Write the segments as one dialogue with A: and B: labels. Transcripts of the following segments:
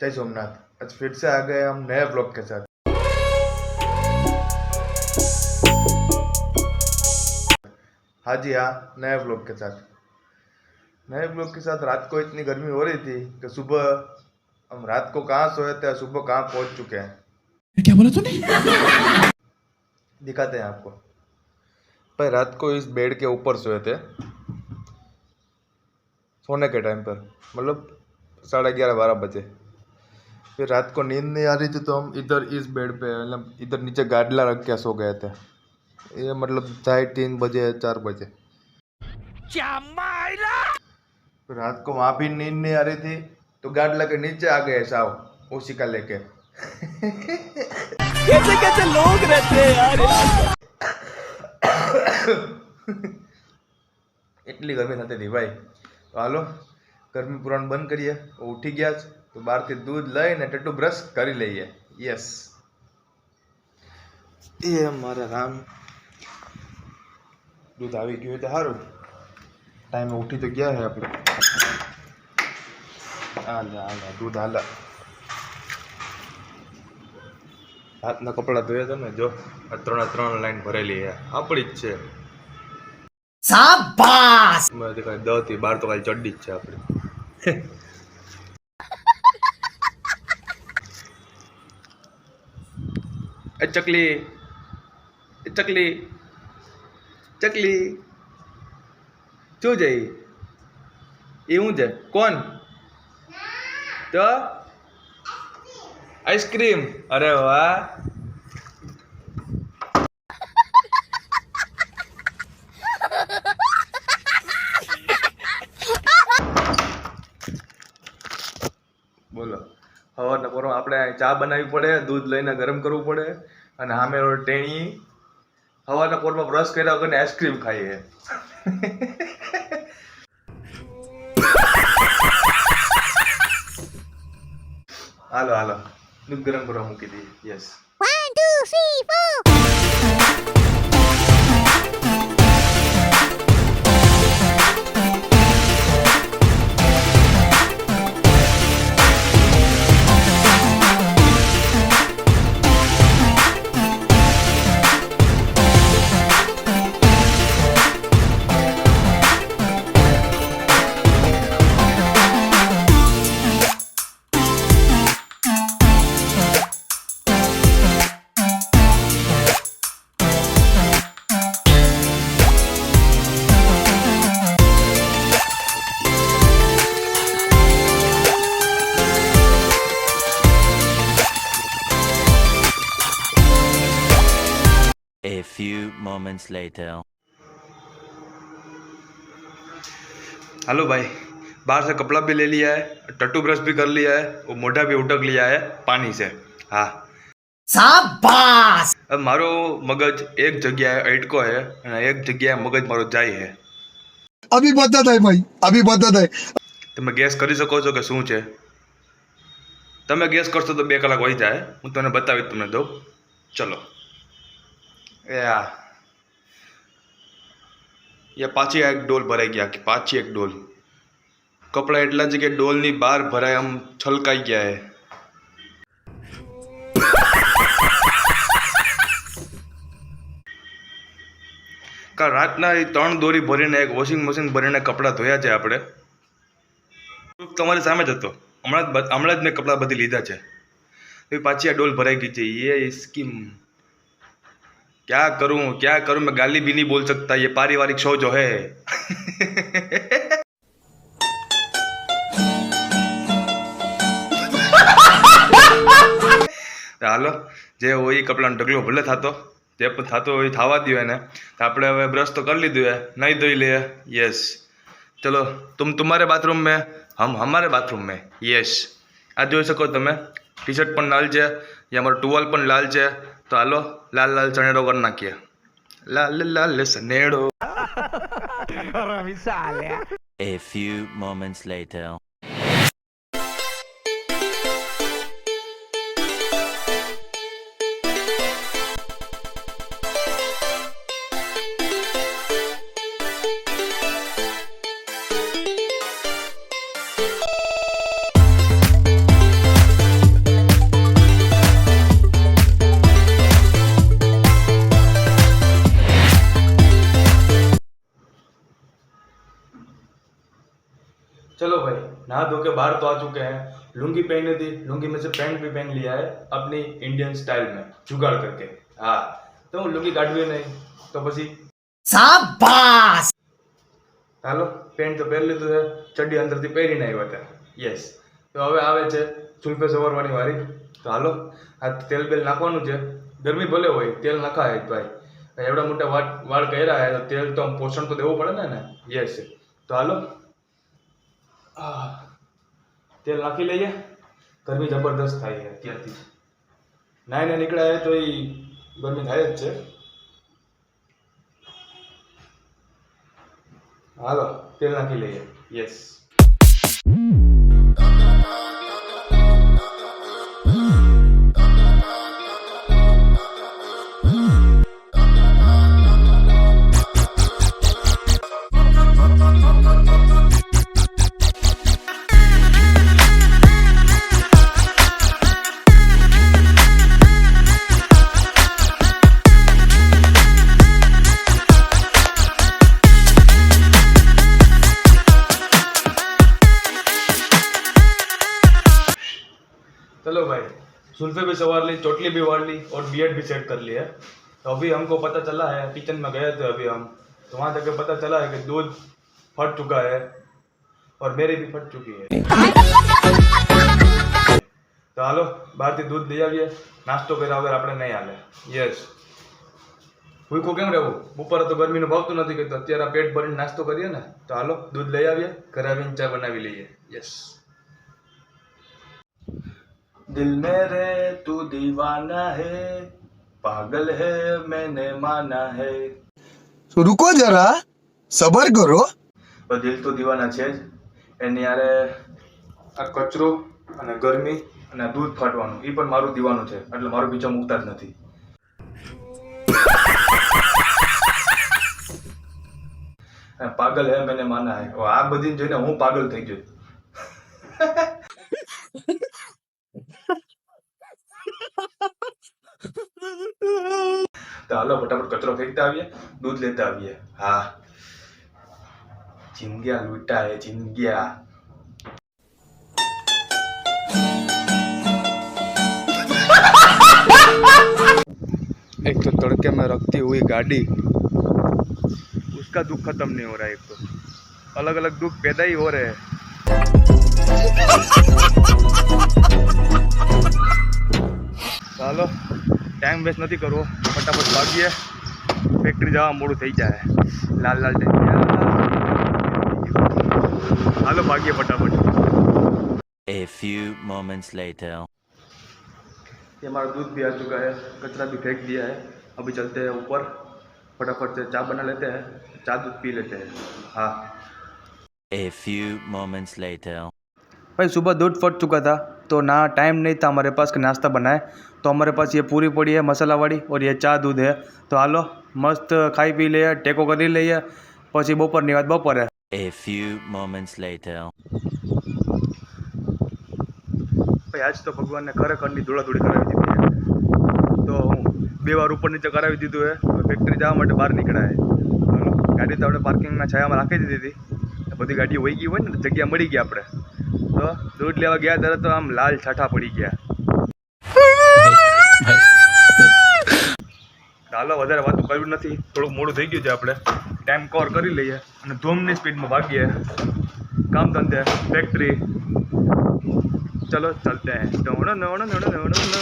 A: जय सोमनाथ। आज फिर से आ गए हम नए ब्लॉग के साथ। हाँ जी हाँ, नए ब्लॉग के साथ। रात को इतनी गर्मी हो रही थी कि सुबह हम रात को कहाँ सोए थे, सुबह कहाँ पहुंच चुके हैं।
B: क्या बोला तूने?
A: दिखाते हैं आपको। भाई रात को इस बेड के ऊपर सोए थे सोने के टाइम पर, मतलब 11:30-12 बजे। फिर रात को नींद नहीं आ रही थी तो हम इधर इस बेड पे, मतलब इधर नीचे गाडला रख के सो गए थे। ये मतलब 3:30 बजे 4 बजे। फिर रात को वहाँ भी नींद नहीं आ रही थी तो गाडला के नीचे आ गए साव उसी का लेके।
B: कैसे कैसे लोग रहते हैं यार।
A: એટલી ગરમી થતી હતી ભાઈ। તો હાલો ગરમી પુરાણ બંધ કરીએ। ઉઠી ગયા છે તો બહારથી દૂધ લઈને ટટ્ટુ બ્રશ કરી લઈએ। યસ, એ મારા રામ, દૂધ આવી ગયું હોય તો સારું। ટાઈમે ઉઠી તો ગયા હે આપણે। હાલે હાલે દૂધ હાલે। હાથના કપડાં ધોયા હતા ને, જો આ 3 લાઈન ભરેલી છે, આપણી જ છે।
B: शाबाश।
A: 10 થી 12 તો કાલે ચડ્ડી જ છે આપણી। એ ચકલી, એ ચકલી, ચકલી શું છે? એ શું છે? કોણ? તો આઈસ્ક્રીમ। અરે વાહ, બોલો। સવારના પોરમાં આપણે ચા બનાવવી પડે, દૂધ લઈને ગરમ કરવું પડે, અને સામે ટેણી સવારના પોરમાં બ્રશ કર્યા વગર આઈસ્ક્રીમ ખાઈએ। હાલો હાલો દૂધ ગરમ કરવા મૂકી દઈએ। Yes,
C: 1, 2, 3, 4.
D: A few moments later.
A: Hello भाई, बाहर से कपड़ा भी ले लिया है, टट्टू ब्रश भी कर लिया है, और मोढ़ा भी उटक लिया है पानी से। हाँ
B: शाबाश।
A: अब मारो मगज एक जगह अटको है અને એક જગ્યાએ મગજ મારો જાય છે।
E: अभी बता है भाई, अभी बता है।
A: તમે ગેસ કરી શકો છો કે શું છે? તમે ગેસ કરશો તો 2 કલાક વહી જાય। હું તમને બતાવી તમને દઉં, ચલો। ये पाची एक डोल भराई गया कि पाची एक डोल कपड़ा एटला ज के डोल नी बार भराय हम छलकाई गया है। का रातना 3 दोरी भरीने एक वॉशिंग मशीन भरीने कपड़ा धोया है आपणे। તમારી સામે જ હતો, હમણાં જ મેં કપડા બધી લીધા છે। तो पाची आ डोल भराई गई है। ये इसकी क्या करूं मैं गाली भी नहीं बोल सकता, ये पारिवारिक शो जो है। हालो जे हो ये कपड़ा ढगलो भले थातो, जे पण थातो होय थावा दो ने। तो आपणे हवे ब्रश तो कर लीधुं है, नहीं धोई लिए। यस, चलो तुम तुम्हारे बाथरूम में, हम हमारे बाथरूम में। यस, आ जोई सको तमे टी शर्ट पण लाल है, या मारो टुवाल पण लाल है। तो हालो लाल लाल चनेडो कर नाखिए। लाल लाल सनेडो।
D: A few moments later.
A: नहा धो के बाहर तो आ चुके हैं। लुंगी पहनी थी, लुंगी में से पैंट भी पहन लिया है अपनी इंडियन स्टाइल में जुगाड़ करके। हाँ तो હું લુંગી કાઢવી નહીં તો પછી શાબાશ હાલો પેન્ટ તો પહેરી લીધું છે, ચડ્ડી અંદરથી પહેરીને આવ્યા હતા। યસ તો હવે આવે છે સુલ્ફે સવારવાની વારી। તો હાલો આ તેલ બેલ નાખવાનું છે, ગરમી ભલે હોય તેલ નખાય જ ભાઈ, એવડા મોટા વાળ કર્યા હે તો તેલ તો પોષણ તો દેવું પડે ને। યસ તો હાલો તેલ નાખી લઈએ। ગરમી જબરદસ્ત થાય છે અત્યારથી, નાઈને નીકળ્યા હે તો એ ગરમી થાય જ છે। હાલો તેલ નાખી લઈએ। યસ चलो भाई सुल्फे भी सवार ली, चोटली भी वार ली और बियर्ड भी सेट कर लिया। तो अभी हमको पता चला है, किचन में गए थे अभी हम, तो वहाँ जाके पता चला है कि दूध फट चुका है और मेरी भी फट चुकी है। तो हालो बाहर थी दूध लई आवीए, नास्तो कर्या वगर आपणे नहीं हाले। यस भूखो केम रहेवुं, बपोरे तो गर्मी भावतुं नथी के, तो अत्यारे पेट भरीने नास्तो करीए ने। तो हालो दूध लई आवीए, घरे आवीने चा बनावी लईए। यस दिल मेरे तू दीवाना है, पागल है मैंने माना है।
E: तो रुको जरा, सबर करो।
A: तो दिल तो दीवाना है ज, एनी यारे आ कचरो अने गरमी अने दूध फाटवानुं ई पण मारुं दीवानुं छे, એટલે મારો પીછો મુકતા જ નથી। पागल है मैंने माना है, आ बधी જોઈને હું પાગલ થઈ ગયો। तो हालो फटाफट कचरो फेंकता आविए, दूध लेता आविए। हाँ चिंगिया लूटा है चिंगिया। एक तो तड़के में रखती हुई गाड़ी, उसका दुख खत्म नहीं हो रहा है। एक तो अलग अलग दुख पैदा ही हो रहे हैं। ચાલો ટાઈમ વેસ્ટ નથી કરવો, ફટાફટ ભાગીએ, ફેક્ટરી જવા મોડું થઈ જાય। લાલ લાલ થઈ ગયા, હાલો ભાગીએ ફટાફટ।
D: A few moments later.
A: ये हमारा दूध भी आ चुका है, कचरा भी फेंक दिया है। अभी चलते हैं ऊपर, फटाफट से चाय बना लेते हैं, चाय दूध पी लेते हैं। हाँ
D: A few moments later.
A: भाई सुबह दूध फट चुका था, तो ना टाइम नहीं था हमारे पास कि नाश्ता बनाए, तो हमारे पास ये पूरी पड़ी है मसाला वाली और ये चा दूध है। तो हालो मस्त खाई पी लिए, टेको करी लईए, પછી બપોરની વાત બપોરે।
D: A few moments later.
A: ભાઈ આજ તો ભગવાનને ખરેખરની દોડાદોડી કરાવી દીધી है, તો હું 2 વાર ઉપર નીચે કરાવી દીધું है। ફેક્ટરી જવા માટે બહાર નીકળ્યા है। હાલો ગાડી તો આપણે પાર્કિંગના છાયામાં રાખી દીધી હતી, બધી ગાડીઓ વહી ગઈ હોય ને, જગ્યા મળી ગઈ આપણે। તો દૂધ લેવા ગયા ત્યારે તો આમ લાલ છાઠા પડી ગયા। હાલો વધારે વાતો કરવી નથી, થોડુંક મોડું થઈ ગયું છે, આપણે ટાઈમ કવર કરી લઈએ અને ધૂમની સ્પીડમાં ભાગીએ કામ ધંધે ફેક્ટરી। चलो चलते हैं। नोनो नोनो नोनो नोनो नोनो।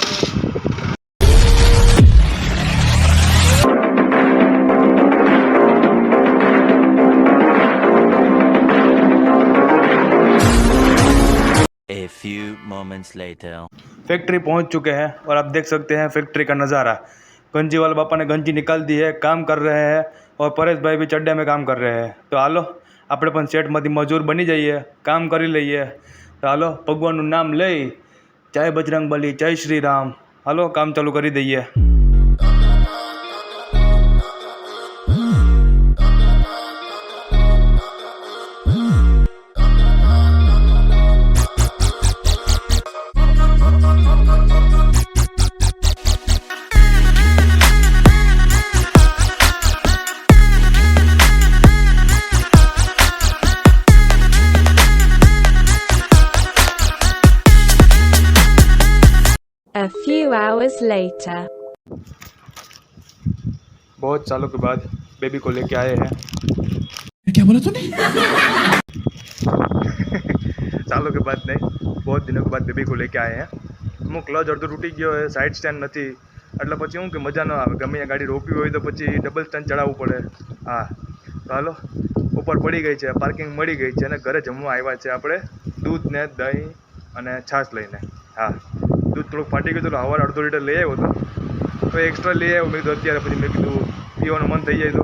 D: A few moments later.
A: Factory पहुंच चुके हैं और आप देख सकते हैं फैक्ट्री का नज़ारा। गंजी वाले पापा ने गंजी निकाल दी है, काम कर रहे हैं, और परेश भाई भी चड्डे में काम कर रहे हैं। तो हालो આપણે પણ સેટમાંથી મજૂર બની જઈએ, કામ કરી લઈએ। તો હાલો ભગવાનનું નામ લઈ, જય બજરંગ બલી, જય શ્રી રામ, હાલો કામ ચાલુ કરી દઈએ।
F: few hours later.
A: बहुत सालों के बाद बेबी को लेके आए हैं।
B: क्या बोला तूने?
A: सालों के बाद नहीं, बहुत दिनों के बाद बेबी को लेके आए हैं। હું ક્લચ અડધો તૂટી ગયો હોય, સાઈડ સ્ટેન્ડ નથી, એટલે પછી હું કે મજા ન આવે, ગમે ત્યાં ગાડી રોકવી હોય તો પછી ડબલ સ્ટેન્ડ ચડાવવું પડે। હા તો હાલો, ઉપર પડી ગઈ છે, પાર્કિંગ મળી ગઈ છે અને ઘરે જમવા આવ્યા છે આપણે દૂધ ને દહીં અને છાશ લઈને। હા, દૂધ થોડુંક ફાટી ગયું હતું, સવારે અડધો લીટર લઈ આવ્યો હતો, તો એક્સ્ટ્રા લઈ આવ્યો। મેં કીધું અત્યારે પછી મેં કીધું પીવાનું મન થઈ જાય તો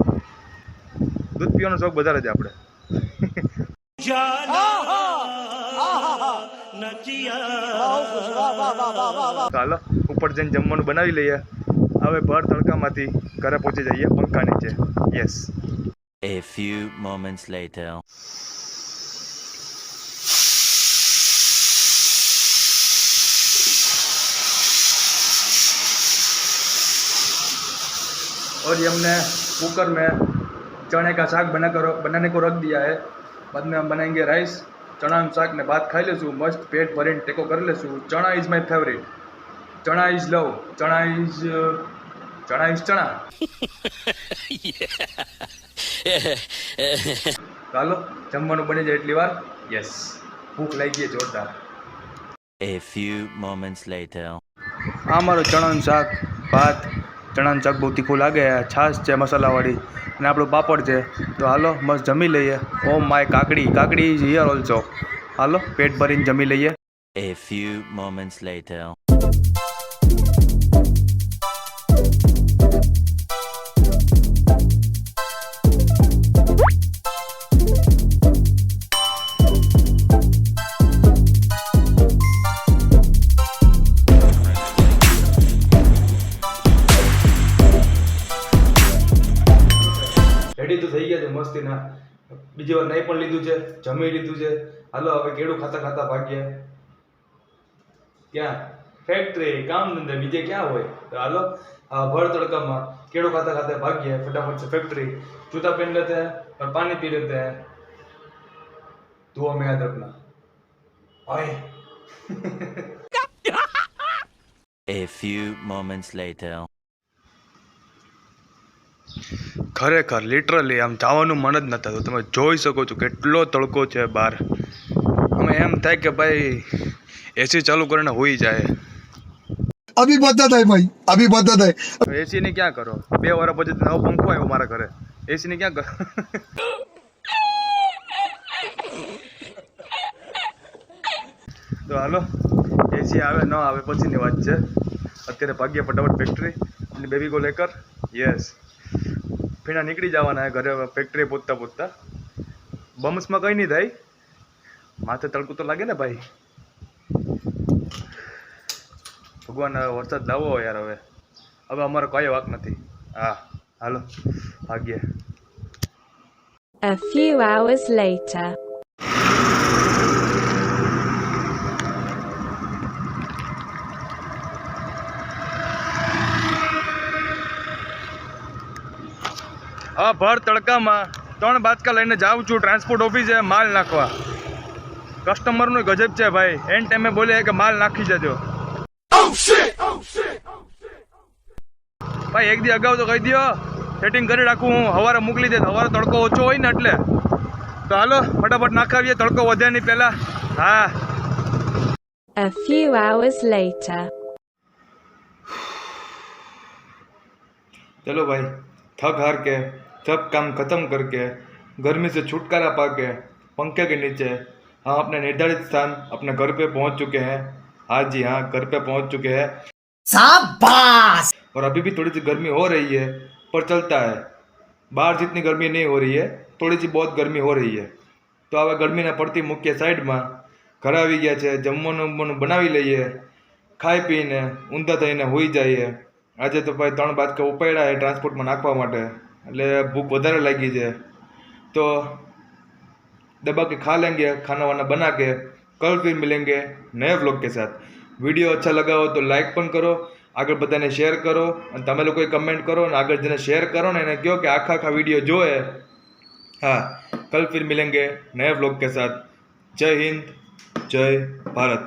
A: દૂધ પીવાનો શોખ વધારે છે આપણે। ચાલો ઉપર જઈને જમવાનું બનાવી લઈએ, હવે ભર તડકામાંથી ઘરે પહોંચી જઈએ પંખા નીચે। Yes.
D: A few moments later.
A: और ये हमने कुकर में चने का साग बनाने को रख दिया है। बाद में हम बनाएंगे राइस, चना શાક ને ભાત ખાઈ લેશું, મસ્ત પેટ ભરીને ટેકો કરી લેશું। ચણા ઇઝ માય ફેવરેટ, ચણા ઇઝ લવ, ચણા ઇઝ ચણા। ચાલો જમવાનું બની જાય એટલી વાર। યસ, ભૂખ લાગી છે જોરદાર।
D: A few moments later.
A: આ મારો ચણાનું શાક ભાત, ચણાનું શાક બહુ તીખું લાગે, છાશ છે મસાલાવાળી અને આપણું પાપડ છે। તો હાલો મસ્ત જમી લઈએ। ઓ માય કાકડી ઇઝ હિયર ઓલ્સો। હાલો પેટ ભરીને જમી લઈએ।
D: A few moments later.
A: Ready તો થઈ ગયા છે મસ્તીના, બીજી વાર નહીં પણ લીધું છે, જમી લીધું છે। હાલો હવે કેળું ખાતા ખાતા ભાગીએ। ક્યાં ફેક્ટરી કામ ધંધે બીજે ક્યાં હોય? તો હાલો આ ભર તડકામાં કેળું खाता खाते भागिए फटाफट से फैक्ट्री। जूता पहन लेते हैं और पानी पी लेते हैं। दुआ में याद रखना। Bye.
D: A few moments later.
A: ખરેખર લિટરલી આમ જવાનું મન જ નતા થતું। તમે જોઈ શકો છો કેટલો તડકો છે બહાર। અમે એમ થાય કે ભાઈ એસી ચાલુ કરીને હોઈ જાય।
E: अभी बदत है भाई, अभी बदत है।
A: એસી ને ક્યાં કરો, 2 વર્ષ પછી નવો પંખો આવ્યો મારા ઘરે, એસી ને ક્યાં કરો। તો હાલો એસી આવે ન આવે પછીની વાત છે, અત્યારે ભાગ્ય ફટાફટ ફેક્ટરી અને બેબી કો લેકર। યસ, ફીણા નીકળી જવાના ઘરે ફેક્ટરી પહોંચતા પહોંચતા। બમ્સમાં કંઈ નહીં થાય, માથે તડકું તો લાગે ને ભાઈ। ભગવાન હવે વરસાદ લાવો યાર, હવે અમારો કોઈ વાક નથી। હા હાલો ભાગ્ય।
F: A few hours later.
A: હા ભર તડકામાં 3 બાચકા લઈને જાઉં છું ટ્રાન્સપોર્ટ ઓફિસે માલ નાખવા। કસ્ટમરનું ગજબ છે ભાઈ, એન ટાઈમે બોલે કે માલ નાખી જજો। ભાઈ એક દી અગાઉ તો કહી દો, સેટિંગ કરી રાખું હું, સવારે મોકલી દે, સવારે તડકો ઓછો હોય ને એટલે। તો હાલો ફટાફટ નાખાવીએ, તડકો વધે નહીં પહેલા। હા।
F: A few hours later.
A: चलो भाई, थक हार के सब काम खत्म करके गर्मी से छुटकारा पाके पंखे के नीचे हम अपने निर्धारित स्थान अपने घर पे पहुंच चुके हैं। हाँ जी हाँ, घर पे पहुंच चुके हैं। शाबाश। और अभी भी थोड़ी सी गर्मी हो रही है पर चलता है, बाहर जितनी गर्मी नहीं हो रही है, थोड़ी सी बहुत गर्मी हो रही है। तो હવે ગરમીના પડતી મુખ્ય સાઈડમાં ઘરે આવી ગયા છે, જમવાનું બનાવી લઈએ, ખાઈ પીને ઊંધા થઈને હોઈ જઈએ। આજે તો ભાઈ 3 બાચકા ઉપાડ્યા है ટ્રાન્સપોર્ટમાં નાખવા માટે, એટલે ભૂખ વધારે લાગી છે। तो दबा के खा लेंगे, खाना वाना बना के। कल फिर मिलेंगे नए व्लॉग के साथ। वीडियो अच्छा लगा हो तो लाइक पण करो, आगे बधाने शेयर करो, અને તમે લોકોએ કમેન્ટ કરો અને આગળ જેને શેર કરો ને એને કહો કે આખા વિડીયો જોએ। हाँ, कल फिर मिलेंगे नए व्लॉग के साथ। जय हिंद, जय भारत।